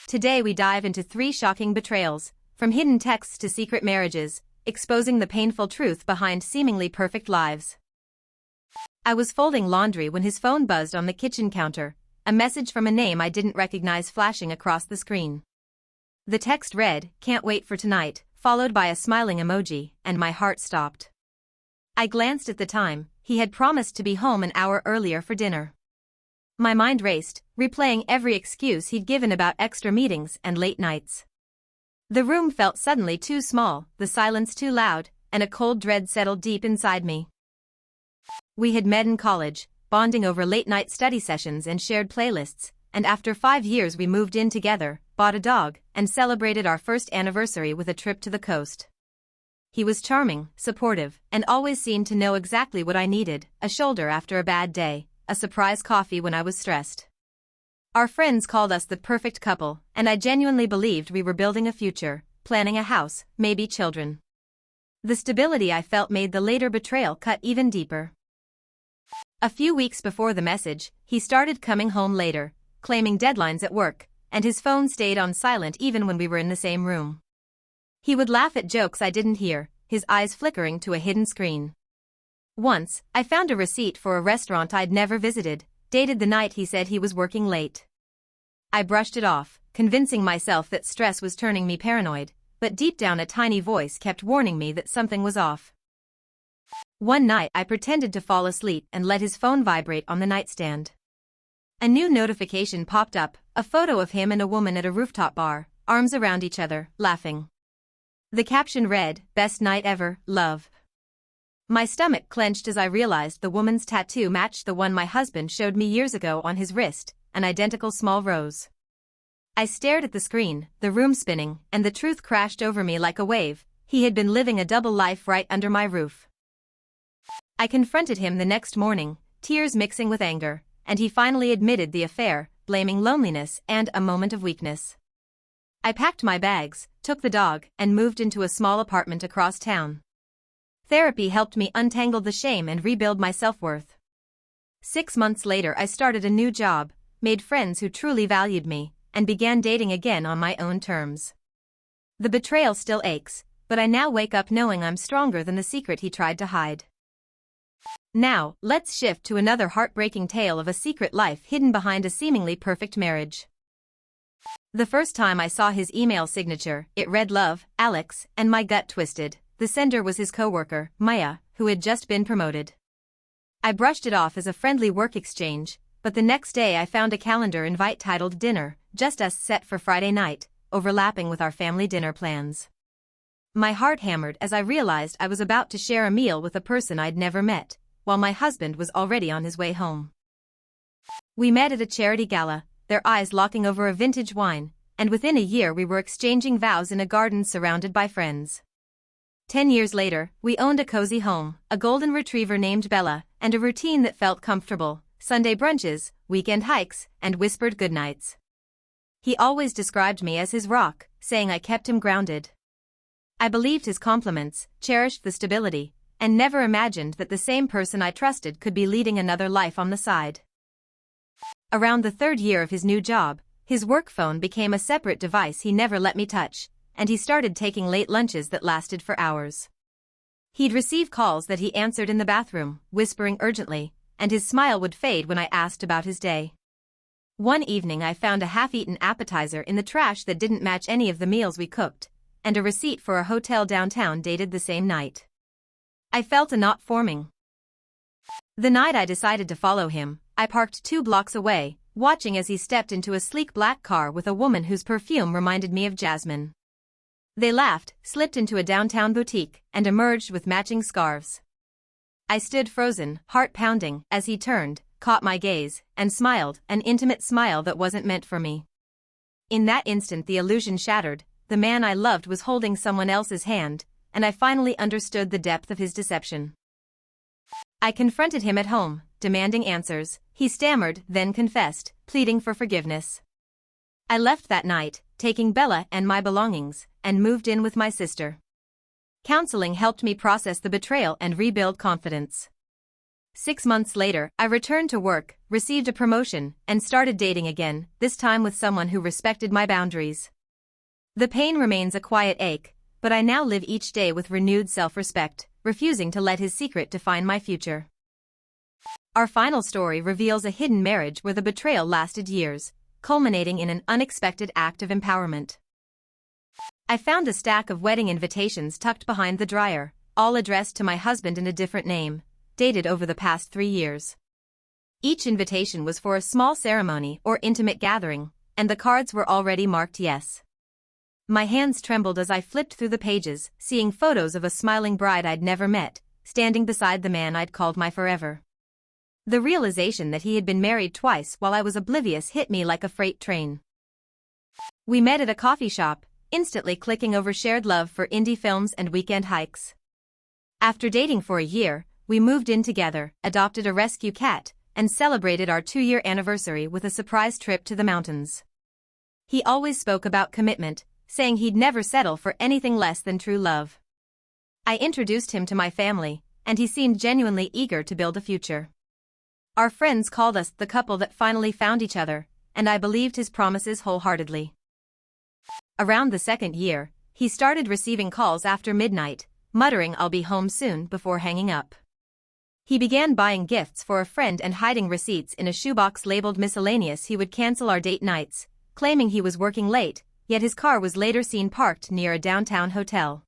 Today we dive into 3 shocking betrayals, from hidden texts to secret marriages, exposing the painful truth behind seemingly perfect lives. I was folding laundry when his phone buzzed on the kitchen counter, a message from a name I didn't recognize flashing across the screen. The text read, "Can't wait for tonight," followed by a smiling emoji, and my heart stopped. I glanced at the time. He had promised to be home an hour earlier for dinner. My mind raced, replaying every excuse he'd given about extra meetings and late nights. The room felt suddenly too small, the silence too loud, and a cold dread settled deep inside me. We had met in college, bonding over late-night study sessions and shared playlists, and after 5 years we moved in together, bought a dog, and celebrated our first anniversary with a trip to the coast. He was charming, supportive, and always seemed to know exactly what I needed: a shoulder after a bad day, a surprise coffee when I was stressed. Our friends called us the perfect couple, and I genuinely believed we were building a future, planning a house, maybe children. The stability I felt made the later betrayal cut even deeper. A few weeks before the message, he started coming home later, claiming deadlines at work, and his phone stayed on silent even when we were in the same room. He would laugh at jokes I didn't hear, his eyes flickering to a hidden screen. Once, I found a receipt for a restaurant I'd never visited, dated the night he said he was working late. I brushed it off, convincing myself that stress was turning me paranoid, but deep down a tiny voice kept warning me that something was off. One night I pretended to fall asleep and let his phone vibrate on the nightstand. A new notification popped up, a photo of him and a woman at a rooftop bar, arms around each other, laughing. The caption read, "Best night ever, love." My stomach clenched as I realized the woman's tattoo matched the one my husband showed me years ago on his wrist, an identical small rose. I stared at the screen, the room spinning, and the truth crashed over me like a wave: he had been living a double life right under my roof. I confronted him the next morning, tears mixing with anger, and he finally admitted the affair, blaming loneliness and a moment of weakness. I packed my bags, took the dog, and moved into a small apartment across town. Therapy helped me untangle the shame and rebuild my self-worth. 6 months later I started a new job, made friends who truly valued me, and began dating again on my own terms. The betrayal still aches, but I now wake up knowing I'm stronger than the secret he tried to hide. Now, let's shift to another heartbreaking tale of a secret life hidden behind a seemingly perfect marriage. The first time I saw his email signature, it read "Love, Alex," and my gut twisted. The sender was his coworker, Maya, who had just been promoted. I brushed it off as a friendly work exchange, but the next day I found a calendar invite titled "Dinner," just us set for Friday night, overlapping with our family dinner plans. My heart hammered as I realized I was about to share a meal with a person I'd never met, while my husband was already on his way home. We met at a charity gala, their eyes locking over a vintage wine, and within a year we were exchanging vows in a garden surrounded by friends. 10 years later, we owned a cozy home, a golden retriever named Bella, and a routine that felt comfortable: Sunday brunches, weekend hikes, and whispered goodnights. He always described me as his rock, saying I kept him grounded. I believed his compliments, cherished the stability, and never imagined that the same person I trusted could be leading another life on the side. Around the 3rd year of his new job, his work phone became a separate device he never let me touch, and he started taking late lunches that lasted for hours. He'd receive calls that he answered in the bathroom, whispering urgently, and his smile would fade when I asked about his day. One evening I found a half-eaten appetizer in the trash that didn't match any of the meals we cooked, and a receipt for a hotel downtown dated the same night. I felt a knot forming. The night I decided to follow him, I parked 2 blocks away, watching as he stepped into a sleek black car with a woman whose perfume reminded me of jasmine. They laughed, slipped into a downtown boutique, and emerged with matching scarves. I stood frozen, heart pounding, as he turned, caught my gaze, and smiled, an intimate smile that wasn't meant for me. In that instant the illusion shattered. The man I loved was holding someone else's hand, and I finally understood the depth of his deception. I confronted him at home, demanding answers. He stammered, then confessed, pleading for forgiveness. I left that night, taking Bella and my belongings, and moved in with my sister. Counseling helped me process the betrayal and rebuild confidence. 6 months later, I returned to work, received a promotion, and started dating again, this time with someone who respected my boundaries. The pain remains a quiet ache, but I now live each day with renewed self-respect, refusing to let his secret define my future. Our final story reveals a hidden marriage where the betrayal lasted years, culminating in an unexpected act of empowerment. I found a stack of wedding invitations tucked behind the dryer, all addressed to my husband in a different name, dated over the past 3 years. Each invitation was for a small ceremony or intimate gathering, and the cards were already marked yes. My hands trembled as I flipped through the pages, seeing photos of a smiling bride I'd never met, standing beside the man I'd called my forever. The realization that he had been married twice while I was oblivious hit me like a freight train. We met at a coffee shop, instantly clicking over shared love for indie films and weekend hikes. After dating for a year, we moved in together, adopted a rescue cat, and celebrated our 2-year anniversary with a surprise trip to the mountains. He always spoke about commitment, saying he'd never settle for anything less than true love. I introduced him to my family, and he seemed genuinely eager to build a future. Our friends called us the couple that finally found each other, and I believed his promises wholeheartedly. Around the 2nd year, he started receiving calls after midnight, muttering "I'll be home soon" before hanging up. He began buying gifts for a friend and hiding receipts in a shoebox labeled miscellaneous. He would cancel our date nights, claiming he was working late, yet his car was later seen parked near a downtown hotel.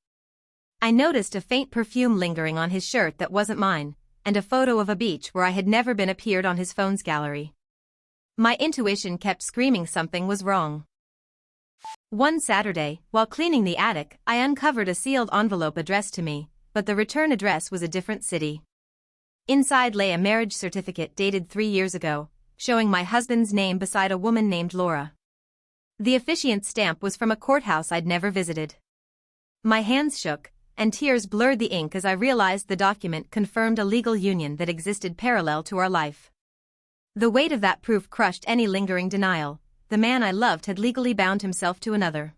I noticed a faint perfume lingering on his shirt that wasn't mine, and a photo of a beach where I had never been appeared on his phone's gallery. My intuition kept screaming something was wrong. One Saturday, while cleaning the attic, I uncovered a sealed envelope addressed to me, but the return address was a different city. Inside lay a marriage certificate dated 3 years ago, showing my husband's name beside a woman named Laura. The officiant's stamp was from a courthouse I'd never visited. My hands shook, and tears blurred the ink as I realized the document confirmed a legal union that existed parallel to our life. The weight of that proof crushed any lingering denial. The man I loved had legally bound himself to another.